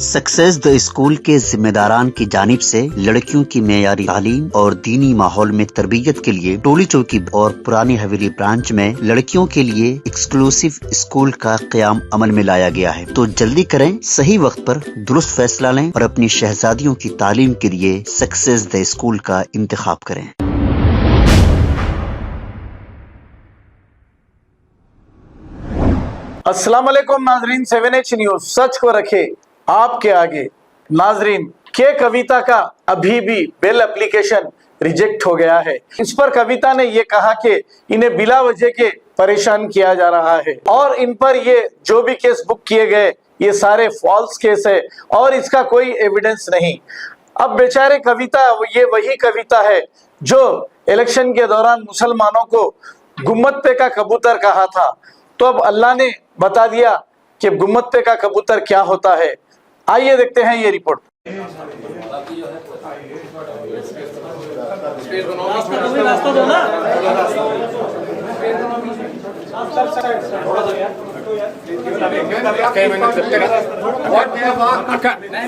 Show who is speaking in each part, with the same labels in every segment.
Speaker 1: Success the school के जिम्मेदारान की जानिब से लड़कियों की मेयारी तालीम और दीनी माहौल में तरबियत के लिए टोली चौकी और पुरानी हवेली ब्रांच में लड़कियों के लिए एक्सक्लूसिव स्कूल का क़याम अमल में लाया गया है। तो जल्दी करें, सही वक्त पर दुरुस्त फैसला लें और अपनी शहजादियों की तालीम के लिए सक्सेस द स्कूल का इंतखाब करें।
Speaker 2: अस्सलाम वालेकुम नाजरीन, 7H न्यूज सच को रखे आपके आगे। नाजरीन, के कविता का अभी भी बेल एप्लीकेशन रिजेक्ट हो गया है। इस पर कविता ने ये कहा कि इन्हें बिला वजह के परेशान किया जा रहा है और इन पर ये जो भी केस बुक किए गए ये सारे फॉल्स केस है और इसका कोई एविडेंस नहीं। अब बेचारे कविता, ये वही कविता है जो इलेक्शन के दौरान मुसलमानों को गुम्मत पे का कबूतर कहा था। तो अब अल्लाह ने बता दिया कि गुम्मत पे का कबूतर क्या होता है। आइए देखते हैं ये report.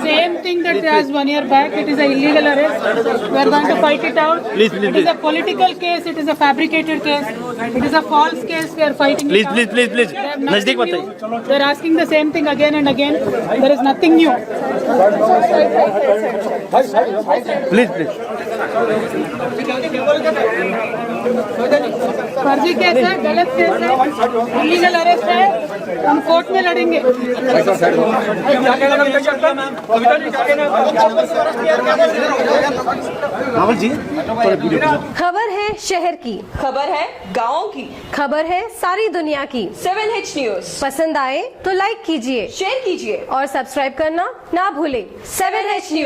Speaker 3: Same thing that as 1 year back, it is a illegal arrest. We are going to fight it out. It is a political case. It is a fabricated case. It is a false case. We are fighting it out.
Speaker 4: Please. नजदीक
Speaker 3: बताइए. They are asking the same thing again and again. There is nothing new.
Speaker 4: Please.
Speaker 3: फर्जी case है, गलत case है, illegal arrest है, हम court में लड़ेंगे।
Speaker 5: खबर है शहर की,
Speaker 6: खबर है गाँव की,
Speaker 5: खबर है सारी दुनिया की।
Speaker 6: 7H न्यूज
Speaker 5: पसंद आए तो लाइक कीजिए,
Speaker 6: शेयर कीजिए
Speaker 5: और सब्सक्राइब करना ना भूलें।
Speaker 6: 7H news.